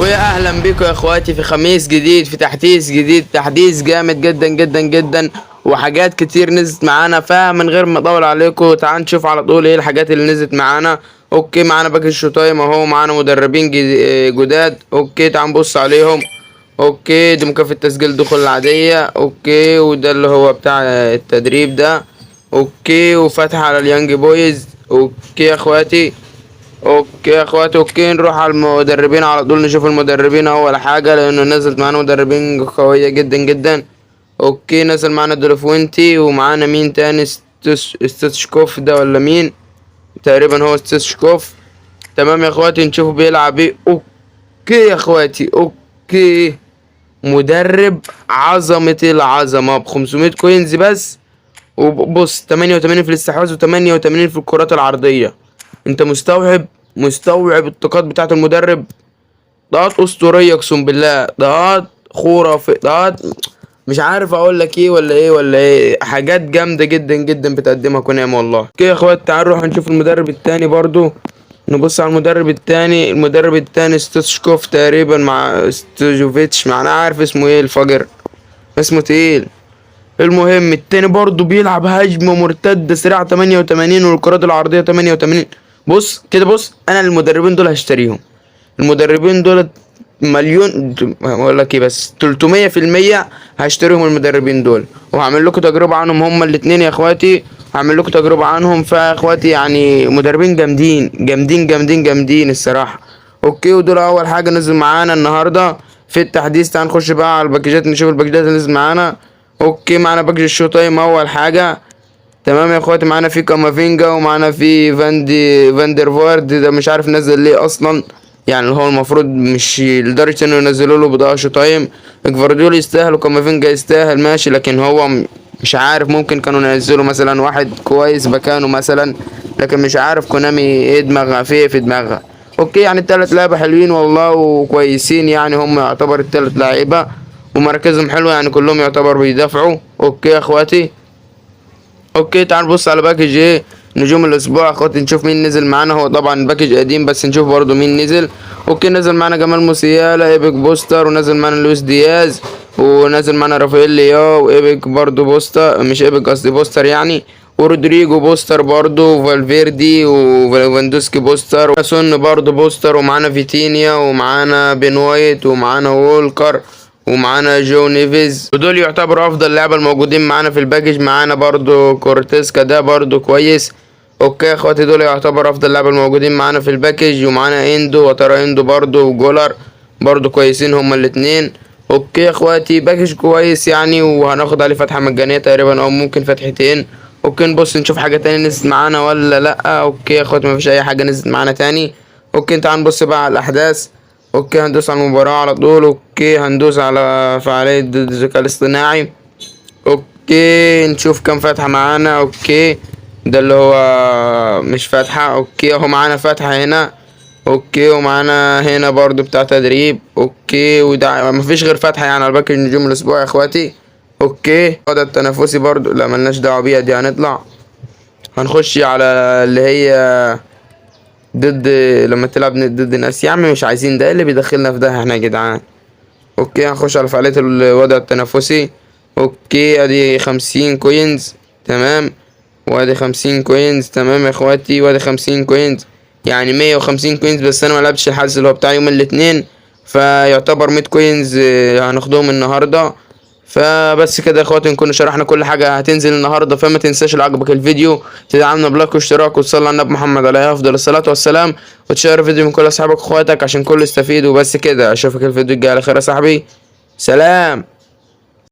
ويا اهلا بيكم يا اخواتي في خميس جديد، في تحديث جديد، تحديث جامد جدا جدا جدا، وحاجات كتير نزلت معانا. فمن غير ما اطول عليكم تعال نشوف على طول ايه الحاجات اللي نزلت معانا. اوكي، معانا باقي الشوتايم اهو، معانا مدربين جداد. اوكي تعال نبص عليهم. اوكي دي مكافأة تسجيل دخول العادية. اوكي وده اللي هو بتاع التدريب ده. اوكي وفتح على اليانج بويز. اوكي يا اخواتي، اوكي يا اخواتي، اوكي نروح على المدربين على طول، نشوف المدربين اول حاجة لانه نزلت معانا مدربين قوية جدا جدا. اوكي نزل معانا دولفوينتي، ومعانا مين تاني؟ ستيتشكوف ده ولا مين؟ تقريبا هو ستيتشكوف. تمام يا اخواتي، نشوفه بيلعب ايه. اوكي يا اخواتي، اوكي مدرب عظمة العظمة ب 500 كوينز بس. وبص 88 في الاستحواذ و88 في الكرات العرضية. انت مستوعب الطاقات بتاعة المدرب؟ ضغط اسطورية اقسم بالله، ضغط خرافي، ضغط مش عارف اقول لك ايه ولا ايه، حاجات جامدة جدا جدا بتقدمها كونامي والله. اوكي يا اخوات تعالوا نروح نشوف المدرب التاني برضو. نبص على المدرب التاني ستوشكوف تقريبا مع ستوجوفيتش، انا عارف اسمه ايه الفجر، اسمه تقيل. المهم التاني برضو بيلعب هجمة مرتدة سريعة 88 والكرات العرضية 88. بص كده، بص انا المدربين دول هشتريهم. المدربين دول مليون، اقول لك ايه، بس 300% هشتريهم المدربين دول، وهعمل لكم تجربة عنهم هما الاتنين يا اخواتي. هعمل لكم تجربة عنهم فيا اخواتي، يعني مدربين جامدين جامدين جامدين جامدين الصراحة. اوكي ودول اول حاجة نزل معانا النهاردة في التحديث. تعال نخش بقى على الباكجات نشوف الباكجات اللي نزل معانا. اوكي معانا باكج الشو تايم اول حاجة. تمام يا اخواتي، معانا في كامافينجا ومعانا في فاندر فارد، ده مش عارف نزل ليه اصلا، يعني هو المفروض مش لدرجة انه ينزلوا له بضاعة شو تايم. جفارديول يستاهل وكامافينجا يستاهل ماشي، لكن هو مش عارف، ممكن كانوا ينزلوا مثلا واحد كويس مكانه مثلا، لكن مش عارف كونامي ايه دماغها في دماغها. اوكي يعني التلات لعيبة حلوين والله وكويسين، يعني هم يعتبر التلات لعيبة ومراكزهم حلوة، يعني كلهم يعتبر بيدافعوا. اوكي يا اخواتي، اوكي تعال نبص على باكج ايه نجوم الاسبوع يا اخواتي، نشوف مين نزل معانا. هو طبعا باكج قديم بس نشوف برضو مين نزل. اوكي نزل معانا جمال موسيالا ايبك بوستر، ونزل معانا لويس دياز، ونزل معانا رافائيل لياو وايبك برضو بوستر، مش ايبك قصدي بوستر يعني، ورودريجو بوستر برضو، فالفيردي وفاندوسكي بوستر، سون برضو بوستر، ومعانا فيتينيا ومعانا بين وايت ومعانا وولكر ومعانا جو نيفيز، ودول يعتبروا افضل لعبة الموجودين معانا في الباكج. معانا برضو كورتيسكا ده برضو كويس. اوكي يا اخواتي دول يعتبر افضل لعبة الموجودين معانا في الباكج. ومعانا اندو وترى اندو برضو وجولر برضو كويسين هما الاتنين. اوكي يا اخواتي باكج كويس يعني، وهناخد عليه فتحة مجانية تقريبا او ممكن فتحتين. اوكي نبص نشوف حاجة تاني نزلت معانا ولا لا. اوكي يا اخواتي مفيش اي حاجة نزلت معانا تاني. اوكي تعال نبص بقى على الاحداث. اوكي هندوس على المباراة على طول. اوكي هندوس على فعالية ضد الذكاء الاصطناعي. اوكي نشوف كم فتحة معانا. اوكي ده اللي هو مش فاتحة. اوكي اهو معانا فتحة هنا. اوكي ومعانا هنا برضو بتاع تدريب. اوكي وده مفيش غير فتحة يعني على باقي نجوم الاسبوع يا اخواتي. اوكي ده التنافسي برضو لا ملناش دعوة بيها دي، هنطلع هنخش على اللي هي ضد لما تلعب ضد ناس. يا عم مش عايزين ده، اللي بيدخلنا في ده احنا يا جدعان. اوكي هنخش على فعالية الوضع التنافسي. اوكي ادي 50 كوينز تمام، وادي 50 كوينز تمام يا اخواتي، وادي 50 كوينز يعني 150 كوينز. بس انا ملعبتش الحجز اللي هو بتاع يوم الاثنين، فيعتبر 100 كوينز هناخدهم النهارده. فبس كده يا اخواتي نكون شرحنا كل حاجه هتنزل النهارده. فما تنساش لو عجبك الفيديو تدعمنا بلايك واشتراك وتصلي على النبي محمد عليه افضل الصلاه والسلام، وتشير الفيديو من كل اصحابك واخواتك عشان كله يستفيد. وبس كده اشوفك الفيديو الجاي على خير يا صاحبي، سلام.